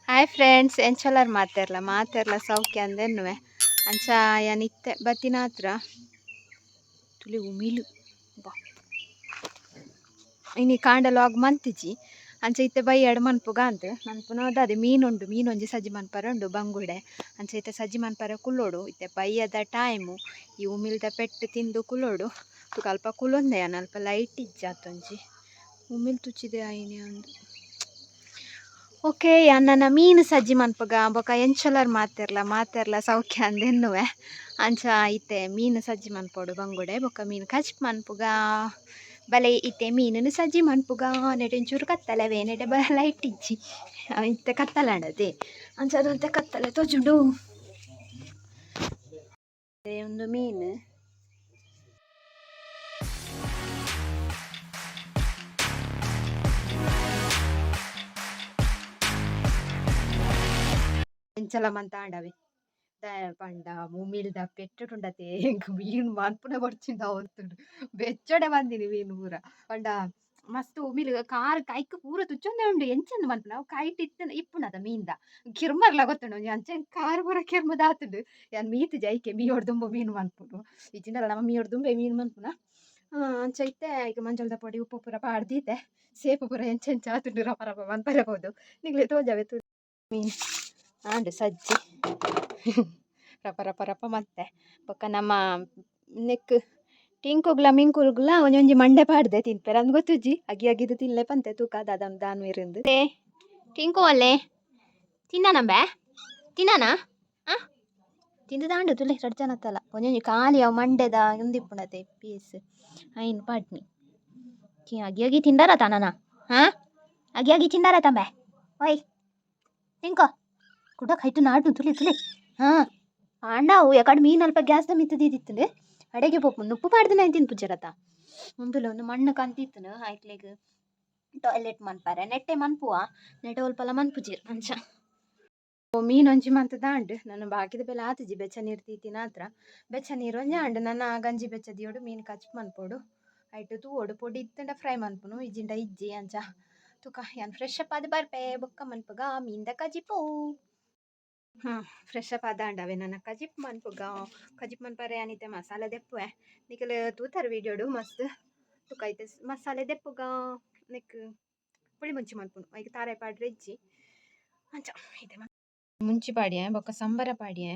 Hi friends ಎಂಚಲರ್ ಮಾತೆರ್ಲ ಸೌಖ್ಯ ಅಂದೆನ್ನುವೆ ಅಂಚ ಯಾನಿತ್ತೆ ಬತ್ತಿನ ಹತ್ರ ತುಳಿ ಉಮಿಲು ಬಾ ಇನಿ ಕಾಂಡ ಲಾಗ್ ಮಂತಿಜಿ ಅಂಚ ಇತ್ತೆ ಬೈ ಎಡ್ ಮನ್ಪುಗ ಅಂತ ಮನ್ಪುನೋದ ಅದೇ ಮೀನುಂಡು ಮೀನೊಂಜಿ ಸಜ್ಜಿ ಮನ್ಪರ ಉಂಡು ಬಂಗುಡೆ ಅಂಚ ಇತ್ತೆ ಸಜ್ಜಿ ಮನ್ಪರ ಕುಲ್ಲೋಡು ಇತ್ತೆ ಬೈಯದ ಟೈಮು ಈ ಉಮಿಲ್ದ ಪೆಟ್ಟು ತಿಂದು ಕುಲ್ಲೋಡು ತುಕ ಅಲ್ಪ ಕುಲೊಂದೆ ಅಲ್ಪ ಲೈಟ್ ಇಜ್ಜಾತೊಂಜಿ ಉಮಿಲ್ ತುಚ್ಚಿದೆ ಆಯ್ನೆ ಅಂದು ಓಕೆ ನನ್ನ ಮೀನು ಸಜ್ಜಿ ಮನ್ಪಗ ಬೊಕ ಎಂಚಲರ್ ಮಾತೆರ್ಲ ಸೌಖ್ಯ ಅಂದೆನ್ನುವೆ ಅಂಚ ಇತ್ತೆ ಮೀನು ಸಜ್ಜಿ ಮನ್ಪೋಡು ಬಂಗುಡೆ ಬೊಕ ಮೀನು ಕಚ್ಪ್ ಮನ್ಪುಗ ಬಲೆ ಇತ್ತೆ ಮೀನು ಸಜ್ಜಿ ಮನ್ಪುಗ ನೆಟೆ ಒಂಚೂರು ಕತ್ತಲೆವೆ ನೆಟೆ ಲೈಟ್ ಇಜ್ಜಿ ಇತ್ತೆ ಕತ್ತಲಾಂಡದೆ ಅಂಚ ಅದಂತೆ ಕತ್ತಲೆ ತೊಜುಂಡು ಒಂದು ಮೀನು ಎಂಚಲ ಮಂತ ಆಂಡವೆ ಪಂಡ ಮುಮಿಲ್ದ ಪೆಟ್ಟುಂಡತೆ ಮೀನು ಮನ್ಪುನ ಬರ್ಚಿಂದ ಹೊರ್ತುಂಡು ಬೆಚ್ಚಡೆ ಬಂದಿನಿ ಮೀನು ಪೂರ ಪಂಡ ಮಸ್ತ್ ಉಮಿಲ್ ಕಾರ್ ಕೈಕ್ ಪೂರ ತುಚ್ಚೊಂದೆ ಉಂಡು ಎಂಚಂದು ಮನ್ಪುನ ಅವು ಕೈಟ್ ಇಪ್ಪುನದ ಮೀನ್ದ ಕಿರ್ಮರ್ಲ ಗೊತ್ತುಂಡು ಒಂಜಿ ಅಂಚೆನ್ ಕಾರ್ ಪೂರ ಕಿರ್ಮದ ಆತುಂಡು ಯಾನ್ ಮೀತ್ ಜೈಕೆ ಮೀಯೊಡ್ ದುಂಬು ಮೀನು ಮನ್ಪುನು ಇಜ್ಜಿಂಡಲ ನಮ್ಮ ಮೀಯೊಡ್ ದುಂಬೆ ಮೀನು ಮನ್ಪುನ ಅಂಚ ಇತ್ತೆ ಈಗ ಮಂಜಳದ ಪೊಡಿ ಉಪ್ಪು ಪೂರ ಪಾಡ್ದೀತೆ ಸೇಪು ಪೂರ ಎಂಚೆಂಚ ಆತುಂಡು ರಪ ರಪ ಮನ್ಪರಬಹುದು ನಿಗ್ಲೆ ತೋಜಾವೆ ಮೀನು ಆಂಡು ಸಜ್ಜಿ ರಪ ರಪ ರಪ ಮತ್ತೆ ಬೊಕ್ಕ ನಮ್ಮ ನೆಕ್ ಟಿಂಕುಗ್ಲ ಮಿಂಕುಗ್ಲ ಒಂಜೊಂಜಿ ಮಂಡೆ ಪಾಡ್ದೆ ತಿನ್ಪೆರ್ ಅಂದ್ ಗೊತ್ತುಜ್ಜಿ ಅಗಿದು ತಿನ್ಲೆ ಪಂತೆ ತೂಕ ದಾನ್ ಮೀರಿಂದು ಟಿಂಕು ಅಲ್ಲೇ ತಿನ್ನನಂಬೆ ತಿನ್ನನ ತಿಂದು ದಾಂಡು ತುಲೆ ರಡ್ಜನತ್ತಲ್ಲ ಒಂಜೊಂಜಿ ಖಾಲಿ ಅವು ಮಂಡೆದ ಉಂದಿಪ್ಪುಣತೆ ಪೀಸ್ ಐನ್ ಪಾಡ್ನಿ ಅಗಿ ತಿಂದಾರ ತಾನನ ಅಗಿ ತಿಂದಾರ ತಂಬೆ ಓಯ್ ಟಿಂಕೋ ಕುಡ ಕೈಟು ನಾಡು ತುಳಿ ಆಂಡಾವು ಯಾಕಡೆ ಮೀನು ಅಲ್ಪ ಗ್ಯಾಸ್ದ ಮಿತ್ತದಿತ್ತಿಂಡೆ ಅಡೆಗೆ ಪೋಪು ನುಪ್ಪು ಪಾಡ್ದಿನ ತಿನ್ಪುಜರತ ಮುಂದುಲ ಒಂದು ಮಣ್ಣು ಕಂತಿತ್ತನು ಐಕ್ಲೆಗ್ ಟಾಯ್ಲೆಟ್ ಮನ್ಪಾರೆ ನೆಟ್ಟೆ ಮನ್ಪುವ ನೆಟ್ಟೆ ಒಲ್ಪಲ ಮನ್ಪುಜಿರ್ ಅಂಚ ಮೀನೊಂಜಿ ಮಂತ ದಾಂಡು ನಾನು ಬಾಕಿದ ಬೆಲೆ ಆತಿಜಿ ಬೆಚ್ಚ ನೀರು ತೀತಿನ ಹತ್ರ ಬೆಚ್ಚ ನೀರು ಒಂಜಾಂಡು ನನ್ನ ಗಂಜಿ ಬೆಚ್ಚ ದಿಯೋಡು ಮೀನು ಕಚ್ಪ್ ಮನ್ಪೋಡು ಐಟು ತೂವೋಡು ಪೊಡಿ ಇತ್ತಂಡ ಫ್ರೈ ಮನ್ಪುನು ಇಜ್ಜಿಂಡ ಇಜ್ಜಿ ಅಂಚ ತುಕ ಯಾನ್ ಫ್ರೆಶ್ ಅಪ್ ಆದ ಬರ್ಪೆ ಬೊಕ್ಕ ಮನ್ಪುಗ ಮೀನ್ದ ಕಜಿಪು ಫ್ರೆಶ್ ಅಪ್ ಆದಾಂಡವೆ ನನ್ನ ಕಜಿಪ್ ಮನ್ಪರೆ ಅನಿತೆ ಮಸಾಲೆ ದೆಪ್ಪುವೆ ನಿಕಲ್ ತೂತರ ವೀಡಿಯೋಡು ಮಸ್ತ್ ತುಕೈತೆ ಮಸಾಲೆ ದೆಪ್ಪುಗ ನೆಕ್ ಪುಳಿ ಮುಂಚಿ ಮನ್ಪುನು ಐಕ್ ತಾರೆ ಪಾಡ್ರೆ ಇಜ್ಜಿ ಅಂಚ ಇದೆ ಮುಂಚಿ ಪಾಡ್ಯೆ ಬೊಕ್ಕ ಸಂಬರ ಪಾಡ್ಯೆ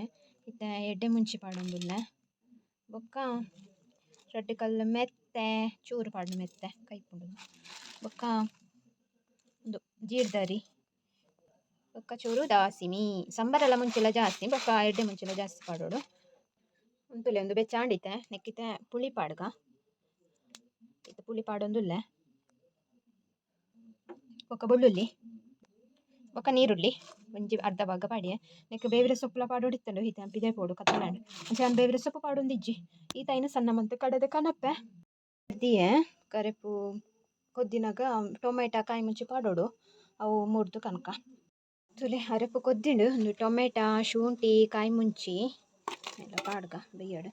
ಇತ್ತೆ ಎಡ್ಡೆ ಮುಂಚಿ ಪಾಡೊಂದುಲ್ಲೆ ಬೊಕ್ಕ ರಡ್ಡ್ ಕಲ್ಲು ಮೆತ್ತೆ ಚೂರು ಪಾಡು ಮೆತ್ತೆ ಕೈಪುಂಡು ಬೊಕ್ಕ ಒಂದು ಜೀರ್ದರಿ ಬೊಕ್ಕ ಚೂರು ದಾಸಿಮಿ ಸಂಬರೆಲ್ಲ ಮುಂಚೆಲ್ಲ ಜಾಸ್ತಿ ಬೊಕ್ಕ ಎಡ್ಡೆ ಮುಂಚೆಲ್ಲ ಜಾಸ್ತಿ ಪಾಡೋಡು ಒಂತುಲೆ ಒಂದು ಬೆಚ್ಚಾಂಡಿತೆ ನೆಕ್ಕಿತೆ ಪುಳಿ ಪಾಡ್ಗ ಇತ್ತೆ ಪುಳಿ ಪಾಡೊಂದುಲ್ಲೆ ಬೊಕ್ಕ ಬೆಳ್ಳುಳ್ಳಿ ಬೊಕ್ಕ ನೀರುಳ್ಳಿ ಒಂಜಿ ಅರ್ಧ ಭಾಗ ಪಾಡ್ಯೆ ನೆಕ್ ಬೇವಿನ ಸೊಪ್ಪುಲ ಪಾಡೋಡಿತ್ತಂಡು ಈತ ಅಂಪಿದೆ ಪೋಡು ಕತ್ತಲಾಂಡು ಅಂಚಾನ್ ಬೇವಿನ ಸೊಪ್ಪು ಪಾಡೊಂದಿಜ್ಜಿ ಈತ ಐನ ಸಣ್ಣ ಮಂತ್ ಕಡದೆ ಕನಪ್ಪೆ ದಿಯೆ ಕರೆಪು ಕೊದ್ದಿನಾಗ ಟೊಮೆಟೊ ಕಾಯಿ ಮುಂಚಿ ಪಾಡೋಡು ಅವು ಮುರ್ದು ಕನಕ ತುಲೆ ಅರೆಪು ಕೊದ್ದಿಂಡು ಒಂದು ಟೊಮೆಟೊ ಶುಂಠಿ ಕಾಯಿ ಮುಂಚಿ ಎಲ್ಲ ಪಾಡ್ಗ ಬೇಯಡು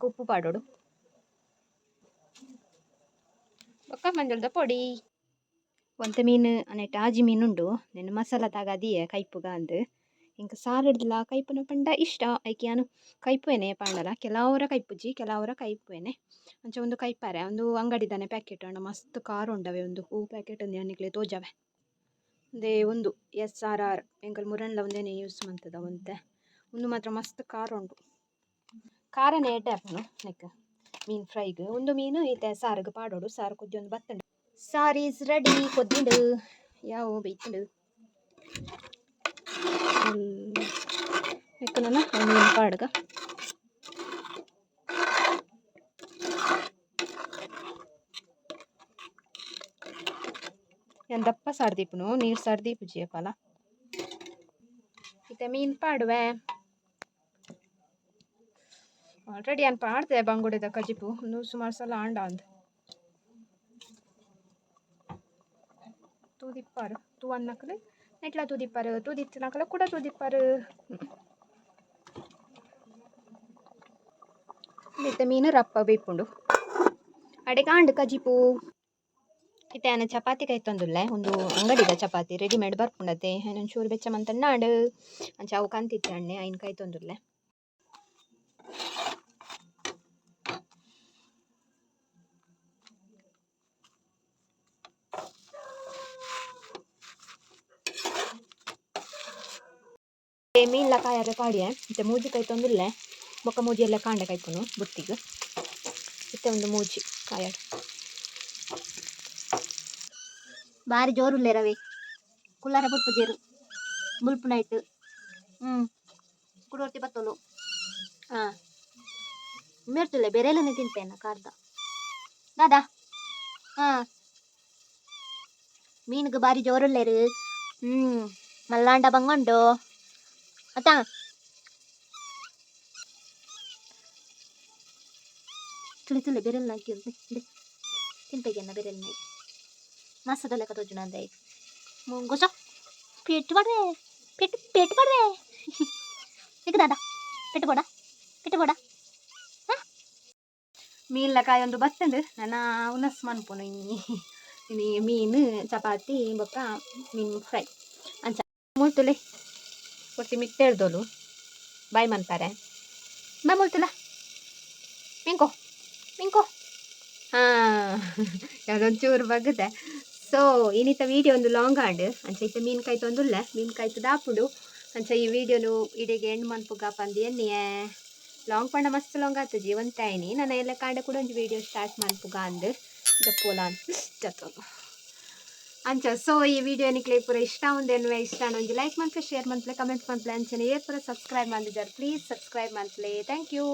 ಉಪ್ಪು ಪಾಡೋಡು ಬೊಕ್ಕ ಮಂಜಳದ ಪೊಡಿ ಒಂತೆ ಮೀನು ನೆಟ್ ಆಜಿ ಮೀನುಂಡು ನೆನು ಮಸಾಲ ತಾಗದಿಯೆ ಕೈಪುಗ ಅಂದು ಇಂಕ ಸಾರಡ್ಲ ಕೈಪುನ ಪಂಡ ಇಷ್ಟ ಐಕೆ ನಾನು ಕೈಪುವೆನೆ ಪಾಂಡಲ ಕೆಲವರ ಕೈಪುಜಿ ಕೆಲವರ ಕೈಪುವೆನೆ ಅಂಚ ಒಂದು ಕೈಪಾರೆ ಒಂದು ಅಂಗಡಿದಾನೆ ಪ್ಯಾಕೆಟ್ ಉಂಡ ಮಸ್ತ್ ಕಾರು ಉಂಡವೆ ಒಂದು ಹೂ ಪ್ಯಾಕೆಟ್ ಒಂದು ನಿಕ್ಲೆ ತೋಜವೆ ಅದೇ ಒಂದು SRR ಎಂಕಲ್ ಮುರಣ್ಲ ಒಂದೇನೆ ಯೂಸ್ ಮಾಡ್ತದ ಒಂದು ಮಾತ್ರ ಮಸ್ತ್ ಕಾರು ಉಂಡು ಖಾರನೇ ಎಡ್ಡೆ ಹಾಪನು ನೆಕ್ ಮೀನು ಫ್ರೈಗೆ ಒಂದು ಮೀನು ಈತೆ ಸಾರಿಗೆ ಪಾಡೋಡು ಸಾರು ಕುದ್ದಿ ಒಂದು ಬತ್ತಂಡು ಸಾರ್ ಈಸ್ ರೆಡಿ ಕೊದ್ದಿಂಡು ಯಾವ ಬೇಯ್ತಂಡು ನೆಕ್ ನನ್ನ ಮೀನು ಪಾಡ್ಗ ಎಂದಪ್ಪ ಸಾರ್ದೀಪುನು ನೀರು ಸಾರ್ದೀಪು ಜಿಯಪ್ಪಲ ಇತ್ತೆ ಮೀನು ಪಾಡುವೆ ಆಲ್ರೆಡಿ ಏನು ಪಾಡ್ದೆ ಬಂಗುಡೆದ ಕಜಿಪು ಒಂದು ಸುಮಾರು ಸಲ ಆಂಡ ಅಂದ್ ತೂದಿಪ್ಪಾರು ತೂ ಅನ್ನಕಲೆ ನೆಟ್ಲ ತೂದಿಪ್ಪಾರು ತೂದಿತ್ತಿನಕಲ ಕೂಡ ತೂದಿಪ್ಪಾರು ಇತ್ತೆ ಮೀನು ರಪ್ಪ ಬೇಯ್ಪುಂಡು ಅಡೆ ಕಾಂಡು ಕಜಿಪು ಇತ್ತೆ ಆನ ಚಪಾತಿ ಕೈತೊಂದುಲ್ಲೆ ಒಂದು ಅಂಗಡಿದ ಚಪಾತಿ ರೆಡಿಮೇಡ್ ಬರ್ಪುಂಡತೆ ಒಂಚೂರು ಬೆಚ್ಚ ಮಂತನ್ನಾಡು ಅಂಚ ಅವು ಕಂತಿತ್ತೆ ಅಣ್ಣೆ ಐನ್ ಕೈತೊಂದುಲ್ಲೆ. ಮೀನ್ಲ ಕಾಯರೆ ಪಾಡಿಯೆ ಇತ್ತೆ ಮೂಜಿ ಕೈತೊಂದುಲ್ಲೆ ಬೊಕ್ಕ ಮೂಜಿ ಎಲ್ಲ ಕಾಂಡೆ ಕೈತುನು ಬುತ್ತಿಗ್ ಇತ್ತೆ ಒಂದು ಮೂಜಿ ಕಾಯಡ್ ಬಾರಿ ಜೋರುಲ್ಲೆ ರವಿ ಕುಲ್ಲಾರ ಬುಟ್ಟು ಜೇರು ಮುಲ್ಪು ನೈಟ್ ಕುಡೋರ್ತಿ ಬತ್ತೋಲು ಹಾಂ ಮೇರ್ತುಲ್ಲೆ ಬೆರೆಲನೆ ತಿಂತೇನ ಕಾರ್ದ ದಾದಾ ಹಾಂ ಮೀನ್ಗೆ ಬಾರಿ ಜೋರುಲ್ಲೇರು ಮಲ್ಲಾಂಡ ಬಂಗೊಂಡು ಅತ್ತ ತುಳಿ ತುಳಿ ಬೆರೆಲ್ ಹಾಕಿ ತಿಂಪೆಗೆನ್ನ ಬೆರೆಲ್ ನೈ ಮಸ್ಸದ ಲೆಕ್ಕ ತೋಜುನ ಅಂದೆ ಗೊಸ ಪೆಟ್ಟು ಪಡ್ರೆ ಪೆಟ್ಟು ಪಡ್ರೆ ಈಗ ದಾದಾ ಪೆಟ್ಟು ಬೋಡ ಮೀನ್ಲ ಕಾಯೊಂದು ಬತ್ತಂದು ನನ್ನ ಉನಸ್ ಮನ್ಪುನು ಇನಿ ಮೀನು ಚಪಾತಿ ಬೊಕ್ಕ ಮೀನು ಫ್ರೈ ಅಂಚ ಮುಳ್ತುಲೆ ಕೊರ್ತಿ ಮಿಟ್ಟೆಳ್ದೋಲು ಬಾಯ್ ಮನ್ಪಾರೆ ಬಾ ಮುಳ್ತುಲ ಮಿಂಕೋ ಹಾಂ ಯಾವುದೊಂಚೂರು ಬಗ್ಗದೆ ಸೊ ಇನ್ನಿತ ವೀಡಿಯೋ ಒಂದು ಲಾಂಗ್ ಆಂಡ್ ಅಂಚ ಇತ್ತ ಮೀನು ಕಾಯ್ತೊಂದುಲ್ಲೆ ಮೀನು ಕಾಯ್ತು ದಾಪುಡು ಅಂಚ ಈ ವಿಡಿಯೋನು ಇಡೆಗೆ ಎಂಡ್ ಮನ್ಪುಗ ಪಂದು ಎನ್ನಿಯೆ ಲಾಂಗ್ ಪಂಡ ಮಸ್ತ್ ಲಾಂಗ್ ಆತಜಿ ಒಂತಾಯಿನಿ ನನ್ನ ಎಲ್ಲ ಕಾಂಡ ಕೂಡ ಒಂದು ವಿಡಿಯೋ ಸ್ಟಾರ್ಟ್ ಮನ್ಪುಗ ಅಂದು ಜಪ್ಪೋಲ ಅಂತ ಅಂಚ ಸೊ ಈ ವಿಡಿಯೋ ನಿಕ್ಲೆ ಪೂರ ಇಷ್ಟ ಉಂದೆನ್ವೆ ಇಷ್ಟ ಒಂಜಿ ಲೈಕ್ ಮನ್ಪೆ ಶೇರ್ ಮನ್ಪಲೆ ಕಮೆಂಟ್ ಮನ್ಪಲೆ ಅಂಚನೆ ಏರ್ ಪೂರ ಸಬ್ಸ್ಕ್ರೈಬ್ ಮಾಡಿದ್ದಾರೆ ಪ್ಲೀಸ್ ಸಬ್ಸ್ಕ್ರೈಬ್ ಮನ್ಪಲೆ ಥ್ಯಾಂಕ್ ಯು.